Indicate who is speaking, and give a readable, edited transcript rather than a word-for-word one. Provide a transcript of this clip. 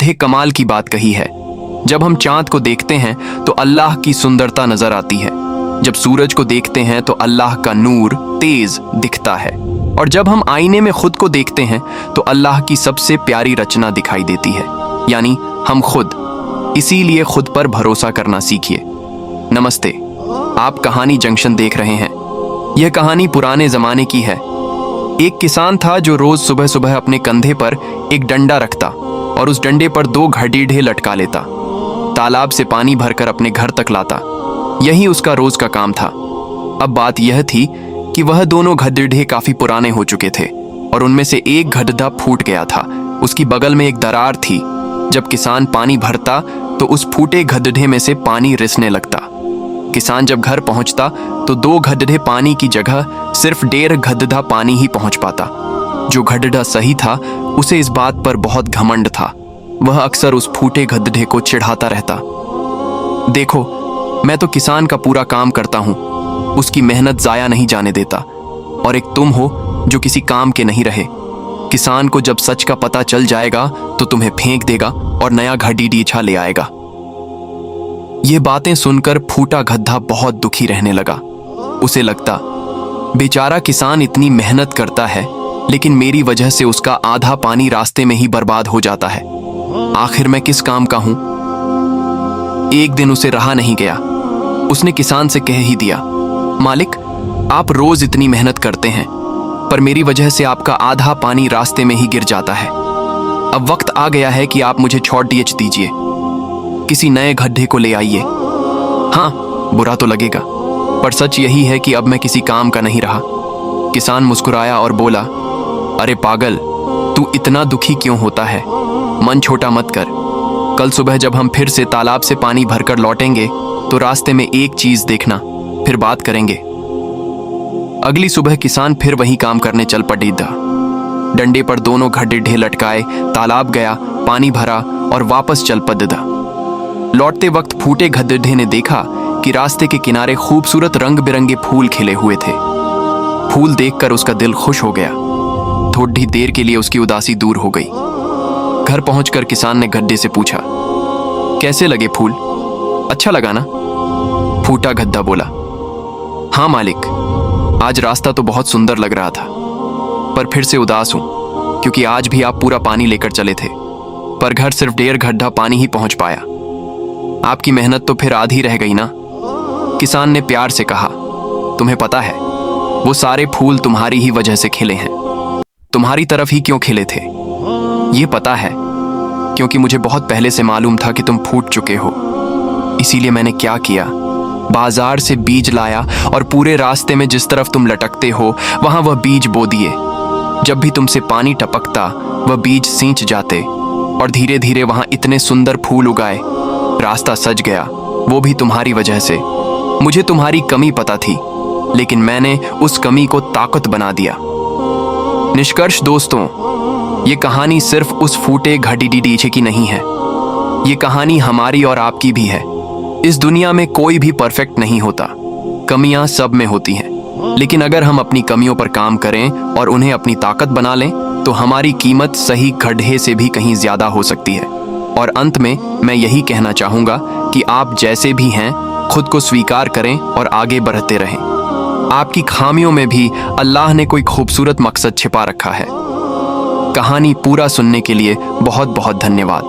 Speaker 1: गड्ढे कमाल की बात कही है। जब हम चांद को देखते हैं तो अल्लाह की सुंदरता नजर आती है। जब सूरज को देखते हैं तो अल्लाह का नूर तेज दिखता है। और जब हम आईने में खुद को देखते हैं तो अल्लाह की सबसे प्यारी रचना दिखाई देती है, यानी हम खुद। इसीलिए खुद पर भरोसा करना सीखिए। नमस्ते, आप कहानी जंक्शन देख रहे हैं। यह कहानी पुराने जमाने की है। एक किसान था जो रोज सुबह सुबह अपने कंधे पर एक डंडा रखता और उस डंडे पर 2 गड्ढे लटका लेता। तालाब से पानी भरकर अपने घर तक लाता। यही उसका रोज का काम था। अब बात यह थी कि वह दोनों गड्ढे काफी पुराने हो चुके थे और उनमें से एक गड्ढा फूट गया था। उसकी बगल में एक दरार थी। जब किसान पानी भरता तो उस फूटे गड्ढे में से पानी रिसने लगता। किसान जब घर पहुंचता तो 2 गड्ढे पानी की जगह सिर्फ 1.5 गड्ढा पानी ही पहुंच पाता। जो गड्ढा सही था उसे इस बात पर बहुत घमंड था। वह अक्सर उस फूटे गड्ढे को चिढ़ाता रहता। देखो, मैं तो किसान का पूरा काम करता हूं, उसकी मेहनत जाया नहीं जाने देता, और एक तुम हो जो किसी काम के नहीं रहे। किसान को जब सच का पता चल जाएगा तो तुम्हें फेंक देगा और नया गड्ढा ले आएगा। ये बातें सुनकर फूटा गड्ढा बहुत दुखी रहने लगा। उसे लगता, बेचारा किसान इतनी मेहनत करता है लेकिन मेरी वजह से उसका आधा पानी रास्ते में ही बर्बाद हो जाता है। आखिर मैं किस काम का हूं? एक दिन उसे रहा नहीं गया। उसने किसान से कह ही दिया, मालिक, आप रोज इतनी मेहनत करते हैं पर मेरी वजह से आपका आधा पानी रास्ते में ही गिर जाता है। अब वक्त आ गया है कि आप मुझे छॉट दीजिए, किसी नए गड्ढे को ले आइए। हाँ, बुरा तो लगेगा, पर सच यही है कि अब मैं किसी काम का नहीं रहा। किसान मुस्कुराया और बोला, अरे पागल, तू इतना दुखी क्यों होता है? मन छोटा मत कर। कल सुबह जब हम फिर से तालाब से पानी भरकर लौटेंगे तो रास्ते में एक चीज देखना, फिर बात करेंगे। अगली सुबह किसान फिर वही काम करने चल पड़ा। डंडे पर दोनों गड्ढे लटकाए, तालाब गया, पानी भरा और वापस चल पड़ा। लौटते वक्त फूटे गड्ढे ने देखा कि रास्ते के किनारे खूबसूरत रंग बिरंगे फूल खिले हुए थे। फूल देखकर उसका दिल खुश हो गया। थोड़ी देर के लिए उसकी उदासी दूर हो गई। घर पहुंचकर किसान ने गड्ढे से पूछा, कैसे लगे फूल? अच्छा लगा ना? फूटा गड्ढा बोला, हाँ मालिक, आज रास्ता तो बहुत सुंदर लग रहा था, पर फिर से उदास हूं क्योंकि आज भी आप पूरा पानी लेकर चले थे, पर घर सिर्फ 1.5 गड्ढा पानी ही पहुंच पाया। आपकी मेहनत तो फिर आधी रह गई ना? किसान ने प्यार से कहा, तुम्हें पता है, वो सारे फूल तुम्हारी ही वजह से खिले हैं। तुम्हारी तरफ ही क्यों खिले थे? ये पता है, क्योंकि मुझे बहुत पहले से मालूम था कि तुम फूट चुके हो। इसीलिए मैंने क्या किया, बाजार से बीज लाया और पूरे रास्ते में जिस तरफ तुम लटकते हो वहां वह बीज बो दिए। जब भी तुमसे पानी टपकता वह बीज सींच जाते और धीरे धीरे वहां इतने सुंदर फूल उगाए। रास्ता सज गया, वो भी तुम्हारी वजह से। मुझे तुम्हारी कमी पता थी, लेकिन मैंने उस कमी को ताकत बना दिया। निष्कर्ष दोस्तों, ये कहानी सिर्फ उस फूटे गड्ढे की नहीं है। ये कहानी हमारी और आपकी भी है। इस दुनिया में कोई भी परफेक्ट नहीं होता, कमियां सब में होती हैं। लेकिन अगर हम अपनी कमियों पर काम करें और उन्हें अपनी ताकत बना लें तो हमारी कीमत सही गड्ढे से भी कहीं ज्यादा हो सकती है। और अंत में मैं यही कहना चाहूंगा कि आप जैसे भी हैं खुद को स्वीकार करें और आगे बढ़ते रहें। आपकी खामियों में भी अल्लाह ने कोई खूबसूरत मकसद छिपा रखा है। कहानी पूरा सुनने के लिए बहुत बहुत धन्यवाद।